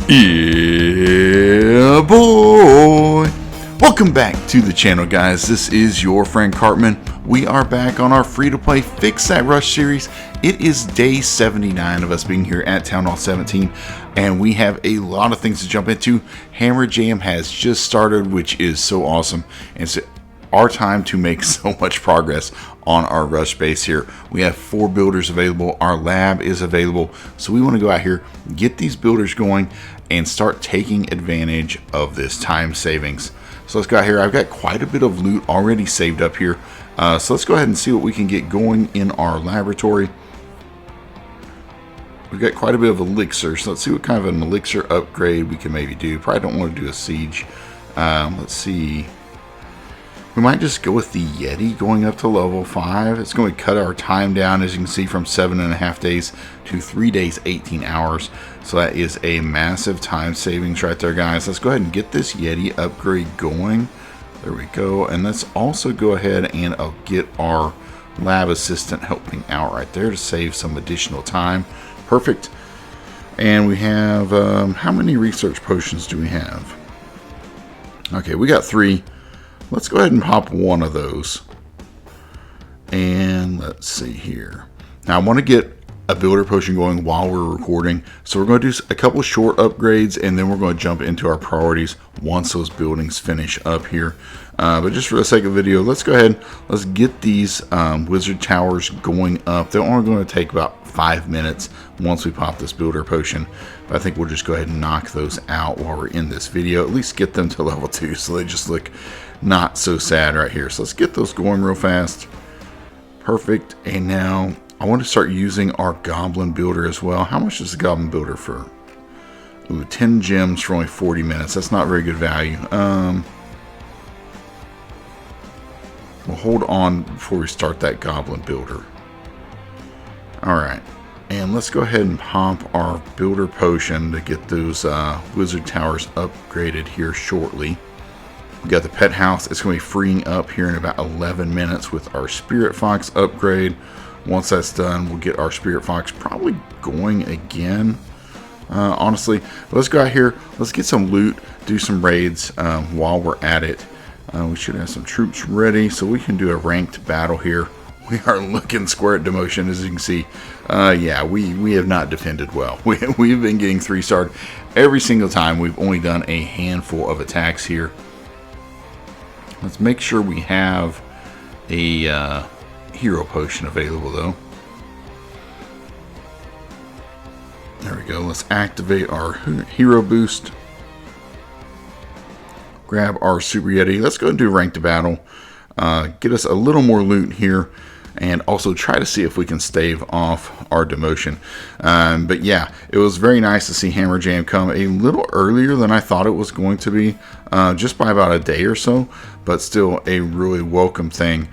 Yeah, boy! Welcome back to the channel, guys. This is your friend Cartman. We are back on our free-to-play Fix That Rush series. It is day 79 of us being here at Town Hall 17, and we have a lot of things to jump into. Hammer Jam has just started, which is so awesome, and it's our time to make so much progress on our rush base here. We have 4 builders available. Our lab is available, so we want to go out here, get these builders going, and start taking advantage of this time savings. So let's go out here. I've got quite a bit of loot already saved up here, so let's go ahead and see what we can get going in our laboratory. We've got quite a bit of elixir, so let's see what kind of an elixir upgrade we can maybe do. Probably don't want to do a siege. Let's see. We might just go with the Yeti going up to level 5. It's going to cut our time down, as you can see, from 7.5 days to 3 days, 18 hours. So that is a massive time savings right there, guys. Let's go ahead and get this Yeti upgrade going. There we go. And let's also go ahead and get our lab assistant helping out right there to save some additional time. Perfect. And we have, how many research potions do we have? Okay, we got 3. Let's go ahead and pop one of those. And let's see here. Now I want to get a builder potion going while we're recording. So we're going to do a couple short upgrades, and then we're going to jump into our priorities once those buildings finish up here. But just for the sake of video, let's go ahead. Let's get these wizard towers going up. They're only going to take about 5 minutes once we pop this builder potion. But I think we'll just go ahead and knock those out while we're in this video. At least get them to level 2 so they just look not so sad right here. So let's get those going real fast. Perfect. And now I want to start using our Goblin builder as well. How much is the Goblin builder for? Ooh, 10 gems for only 40 minutes. That's not very good value. We'll hold on before we start that Goblin builder. Alright. And let's go ahead and pop our builder potion to get those wizard towers upgraded here shortly. We got the pet house. It's going to be freeing up here in about 11 minutes with our spirit fox upgrade. Once that's done, we'll get our spirit fox probably going again. Honestly, let's go out here. Let's get some loot, do some raids while we're at it. We should have some troops ready so we can do a ranked battle here. We are looking square at demotion, as you can see. Yeah, we have not defended well. We've been getting 3-starred every single time. We've only done a handful of attacks here. Let's make sure we have a hero potion available, though. There we go. Let's activate our hero boost. Grab our Super Yeti. Let's go and do rank to battle. Get us a little more loot here. And also try to see if we can stave off our demotion. But yeah, it was very nice to see Hammer Jam come a little earlier than I thought it was going to be. Just by about a day or so. But still a really welcome thing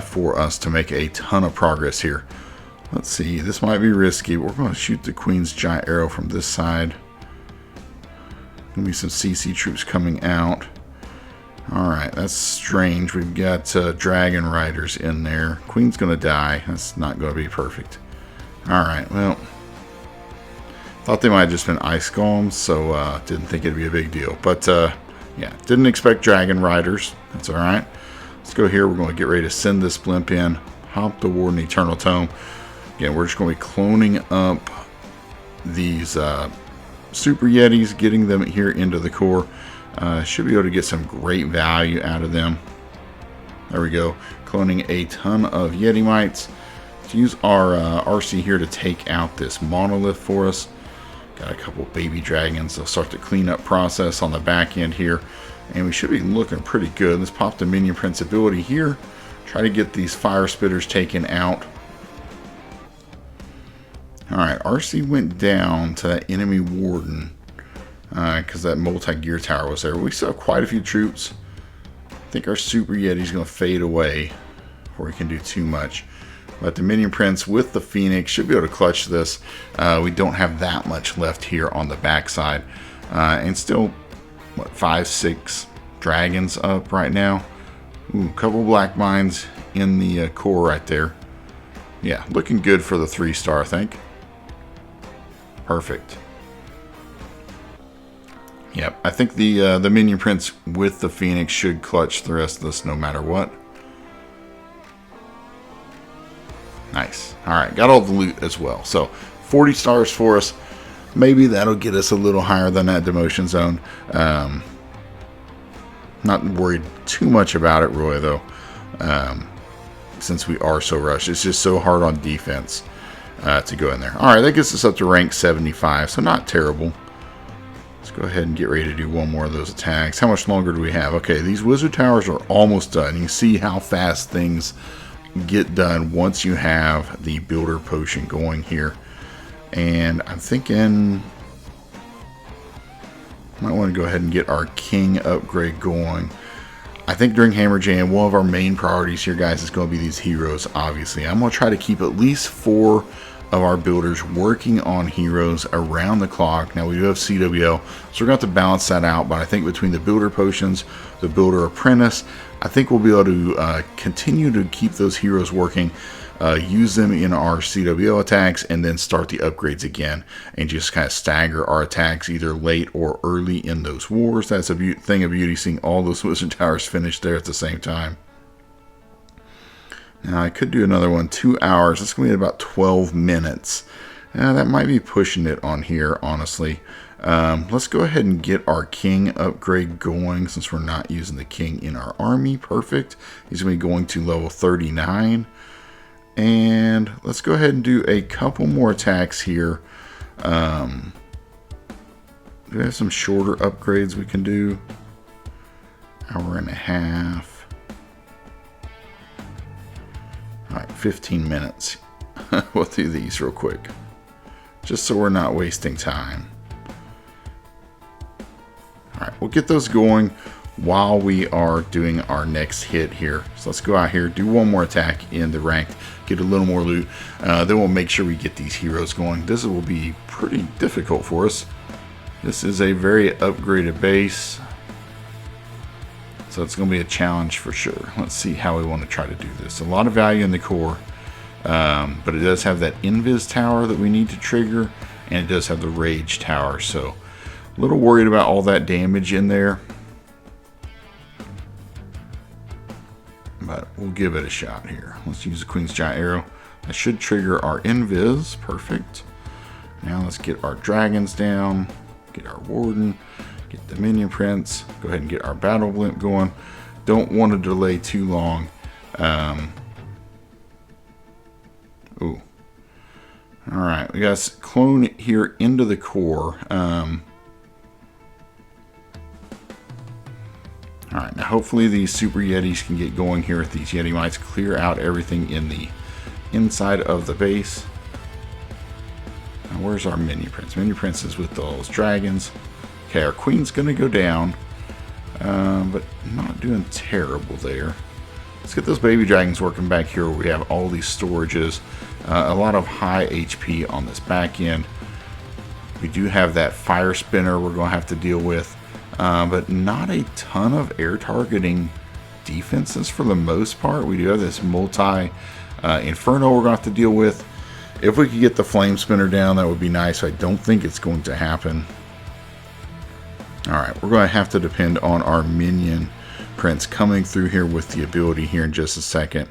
for us to make a ton of progress here. Let's see, this might be risky. We're going to shoot the Queen's Giant Arrow from this side. Gonna be some CC troops coming out. Alright, that's strange. We've got Dragon Riders in there. Queen's gonna die. That's not gonna be perfect. Alright, well, thought they might have just been ice golems, so didn't think it'd be a big deal. But yeah, didn't expect Dragon Riders. That's alright. Let's go here. We're going to get ready to send this blimp in. Hop the Warden Eternal Tome. Again, we're just going to be cloning up these Super Yetis, getting them here into the core. Should be able to get some great value out of them. There we go. Cloning a ton of Yeti mites. Let's use our RC here to take out this monolith for us. Got a couple baby dragons. They'll start the cleanup process on the back end here. And we should be looking pretty good. Let's pop the Minion Prince ability here. Try to get these fire spitters taken out. Alright, RC went down to that enemy warden. Because that multi-gear tower was there. We still have quite a few troops. I think our Super Yeti is going to fade away before we can do too much. But the Minion Prince with the Phoenix should be able to clutch this. We don't have that much left here on the backside. And still, what, 5, 6 dragons up right now. Ooh, a couple black mines in the core right there. Yeah, looking good for the 3-star, I think. Perfect. Yep, I think the minion prince with the Phoenix should clutch the rest of this no matter what. Nice. Alright, got all the loot as well. So, 40 stars for us. Maybe that'll get us a little higher than that demotion zone. Not worried too much about it, Roy, though. Since we are so rushed. It's just so hard on defense to go in there. Alright, that gets us up to rank 75, so not terrible. Let's go ahead and get ready to do one more of those attacks. How much longer do we have? Okay, these wizard towers are almost done. You can see how fast things get done once you have the builder potion going here. And I'm thinking might want to go ahead and get our king upgrade going. I think during Hammer Jam, one of our main priorities here, guys, is going to be these heroes, obviously. I'm going to try to keep at least 4 of our builders working on heroes around the clock. Now, we do have CWL, so we're going to have to balance that out, but I think between the builder potions, the builder apprentice, I think we'll be able to continue to keep those heroes working, use them in our CWL attacks, and then start the upgrades again, and just kind of stagger our attacks either late or early in those wars. That's a thing of beauty, seeing all those wizard towers finished there at the same time. Now, I could do another one, 2 hours. That's going to be about 12 minutes. That might be pushing it on here, honestly. Let's go ahead and get our king upgrade going, since we're not using the king in our army. Perfect. He's going to be going to level 39. And let's go ahead and do a couple more attacks here. Do we have some shorter upgrades we can do? Hour and a half. Alright, 15 minutes. We'll do these real quick, just so we're not wasting time. Alright, we'll get those going while we are doing our next hit here. So let's go out here, do one more attack in the ranked, get a little more loot. Then we'll make sure we get these heroes going. This will be pretty difficult for us. This is a very upgraded base, so it's going to be a challenge for sure. Let's see how we want to try to do this. A lot of value in the core, but it does have that invis tower that we need to trigger, and it does have the rage tower, so a little worried about all that damage in there, but we'll give it a shot here. Let's use the Queen's Giant Arrow. That should trigger our invis. Perfect. Now let's get our dragons down, get our warden, get the minion prince, go ahead and get our battle blimp going. Don't want to delay too long. Ooh. Alright, we got clone here into the core. Alright, now hopefully these super yetis can get going here with these yeti mites, clear out everything in the inside of the base. Now where's our minion prince? Minion prince is with those dragons. Okay, our queen's going to go down, but not doing terrible there. Let's get those baby dragons working back here where we have all these storages. A lot of high HP on this back end. We do have that fire spinner we're going to have to deal with, but not a ton of air targeting defenses for the most part. We do have this multi inferno we're going to have to deal with. If we could get the flame spinner down, that would be nice. I don't think it's going to happen. Alright, we're going to have to depend on our minion prince coming through here with the ability here in just a second.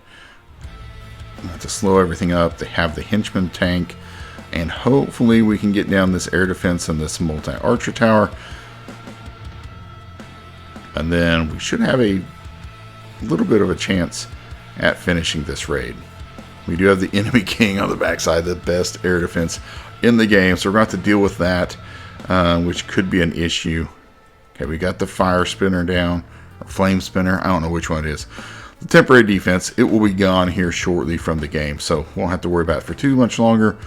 I'm going to have to slow everything up. They have the henchman tank, and hopefully we can get down this air defense and this multi-archer tower. And then we should have a little bit of a chance at finishing this raid. We do have the enemy king on the backside, the best air defense in the game, so we're going to have to deal with that, which could be an issue. Okay, we got the fire spinner down, or flame spinner, I don't know which one it is. The temporary defense, it will be gone here shortly from the game, so we won't have to worry about it for too much longer.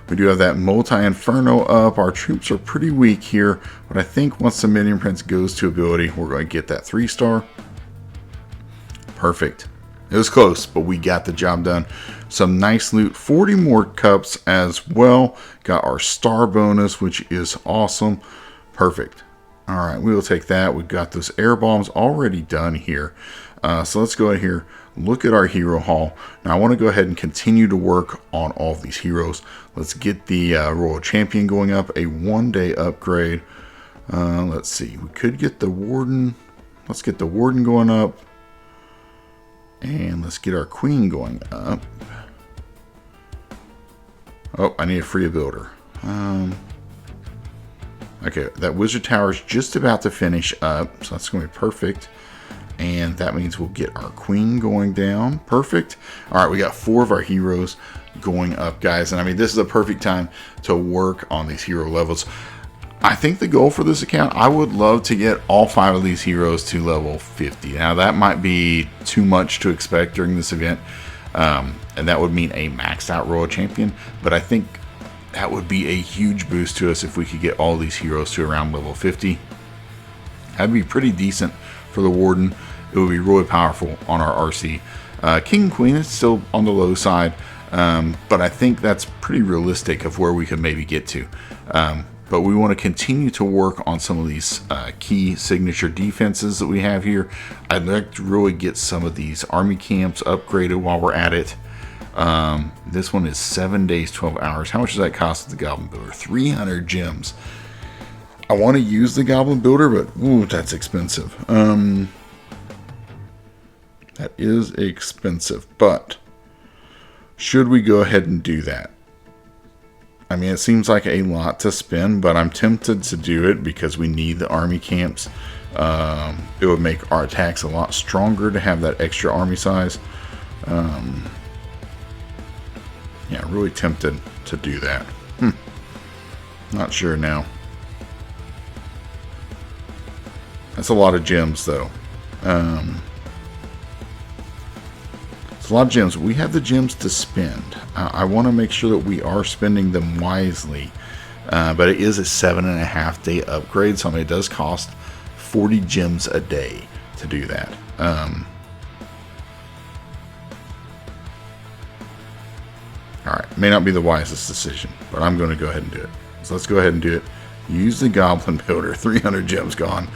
We do have that multi-inferno up. Our troops are pretty weak here, but I think once the minion prince goes to ability, we're going to get that 3-star. Perfect. It was close, but we got the job done. Some nice loot, 40 more cups as well. Got our star bonus, which is awesome. Perfect. All right, we will take that. We've got those air bombs already done here. So let's go ahead here, look at our hero haul. Now I want to go ahead and continue to work on all of these heroes. Let's get the Royal Champion going up, a 1-day upgrade. Let's see. We could get the warden. Let's get the warden going up. And let's get our queen going up. Oh, I need to free a builder. Okay, that wizard tower is just about to finish up, so that's going to be perfect. And that means we'll get our queen going down. Perfect. All right, we got 4 of our heroes going up, guys. And I mean, this is a perfect time to work on these hero levels. I think the goal for this account, I would love to get all 5 of these heroes to level 50. Now, that might be too much to expect during this event. And that would mean a maxed out Royal Champion. But I think that would be a huge boost to us if we could get all these heroes to around level 50. That'd be pretty decent for the Warden. It would be really powerful on our RC. King and Queen is still on the low side, but I think that's pretty realistic of where we could maybe get to. But we want to continue to work on some of these key signature defenses that we have here. I'd like to really get some of these army camps upgraded while we're at it. This one is 7 days, 12 hours. How much does that cost the Goblin Builder? 300 gems. I want to use the Goblin Builder, but ooh, that's expensive. That is expensive, but should we go ahead and do that? I mean, it seems like a lot to spend, but I'm tempted to do it because we need the army camps. It would make our attacks a lot stronger to have that extra army size. Yeah, really tempted to do that. Not sure now. That's a lot of gems, though. It's a lot of gems. We have the gems to spend. I want to make sure that we are spending them wisely. But it is a 7.5 day upgrade, so I mean, it does cost 40 gems a day to do that. Alright, may not be the wisest decision, but I'm going to go ahead and do it. So let's go ahead and do it. Use the Goblin Builder. 300 gems gone.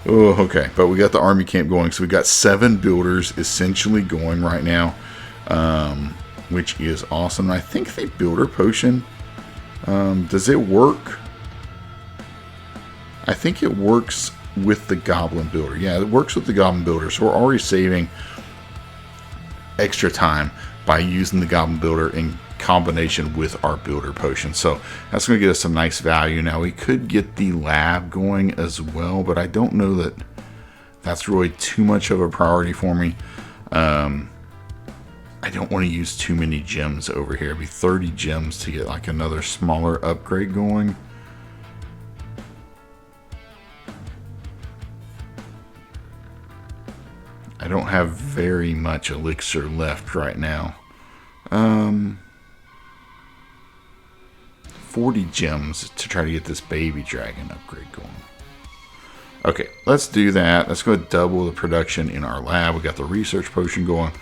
Oh, okay. But we got the army camp going. So we got 7 builders essentially going right now, which is awesome. I think the builder potion, does it work? I think it works with the Goblin Builder. Yeah, it works with the Goblin Builder. So we're already saving extra time by using the Goblin Builder in combination with our builder potion. So that's going to get us some nice value. Now we could get the lab going as well, but I don't know that that's really too much of a priority for me. I don't want to use too many gems over here. It'd be 30 gems to get like another smaller upgrade going. I don't have very much elixir left right now. 40 gems to try to get this baby dragon upgrade going. Okay, let's do that. Let's go double the production in our lab. We got the research potion going.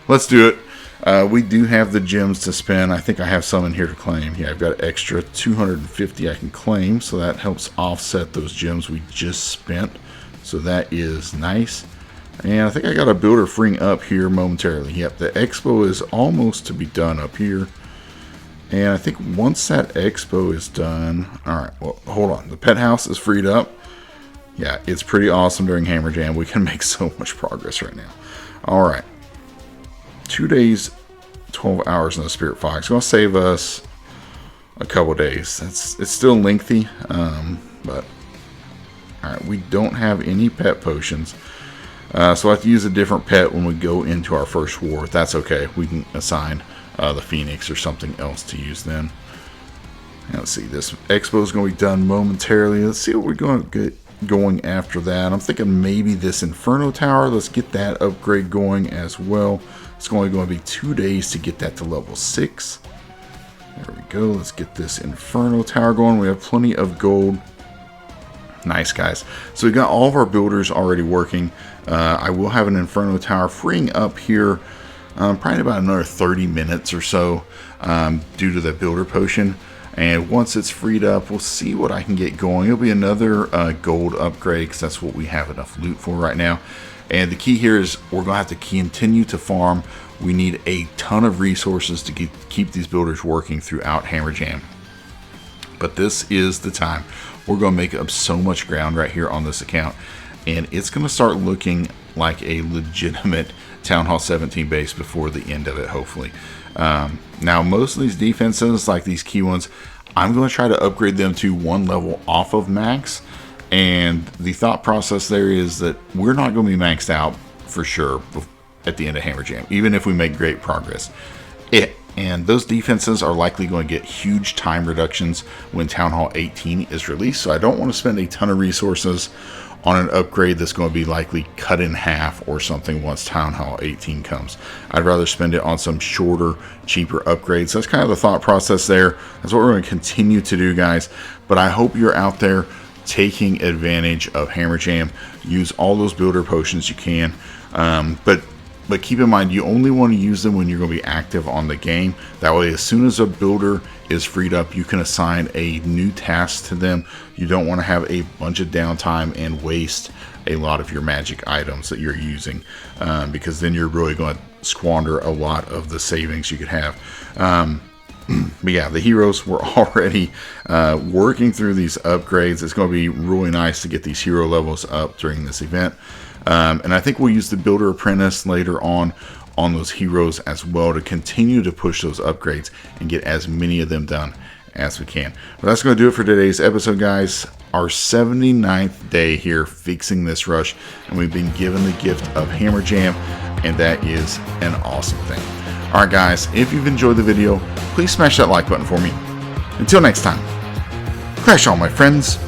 Let's do it. We do have the gems to spend. I think I have some in here to claim. Yeah, I've got extra 250 I can claim, so that helps offset those gems we just spent. So that is nice. And I think I got a builder freeing up here momentarily. Yep, the expo is almost to be done up here. And I think once that expo is done... Alright, well, hold on. The pet house is freed up. Yeah, it's pretty awesome during Hammer Jam. We can make so much progress right now. Alright. 2 days, 12 hours in the Spirit Fox. It's going to save us a couple days. It's still lengthy, but... Alright, we don't have any pet potions. So I have to use a different pet when we go into our first war. That's okay. We can assign the Phoenix or something else to use then. Now, let's see. This expo is going to be done momentarily. Let's see what we're going to get going after that. I'm thinking maybe this Inferno Tower. Let's get that upgrade going as well. It's only going to be 2 days to get that to level 6. There we go. Let's get this Inferno Tower going. We have plenty of gold. Nice, guys. So we got all of our builders already working. I will have an Inferno Tower freeing up here probably about another 30 minutes or so due to the builder potion. And once it's freed up, we'll see what I can get going. It'll be another gold upgrade because that's what we have enough loot for right now. And the key here is we're going to have to continue to farm. We need a ton of resources to keep these builders working throughout Hammer Jam. But this is the time. we're going to make up so much ground right here on this account, and it's going to start looking like a legitimate Town Hall 17 base before the end of it, hopefully. Now, most of these defenses, like these key ones, I'm going to try to upgrade them to one level off of max, and the thought process there is that we're not going to be maxed out for sure at the end of Hammer Jam, even if we make great progress. And those defenses are likely going to get huge time reductions when Town Hall 18 is released, so I don't want to spend a ton of resources on an upgrade that's going to be likely cut in half or something once Town Hall 18 comes. I'd rather spend it on some shorter, cheaper upgrades. That's kind of the thought process there. That's what we're going to continue to do, guys. But I hope you're out there taking advantage of Hammer Jam. Use all those builder potions you can. But keep in mind, you only want to use them when you're going to be active on the game. That way, as soon as a builder is freed up, you can assign a new task to them. You don't want to have a bunch of downtime and waste a lot of your magic items that you're using, because then you're really going to squander a lot of the savings you could have. But yeah, the heroes were already working through these upgrades. It's going to be really nice to get these hero levels up during this event. And I think we'll use the Builder Apprentice later on those heroes as well to continue to push those upgrades and get as many of them done as we can. But that's going to do it for today's episode, guys. Our 79th day here fixing this rush, and we've been given the gift of Hammer Jam, and that is an awesome thing. Alright guys, if you've enjoyed the video, please smash that like button for me. Until next time, crash on my friends.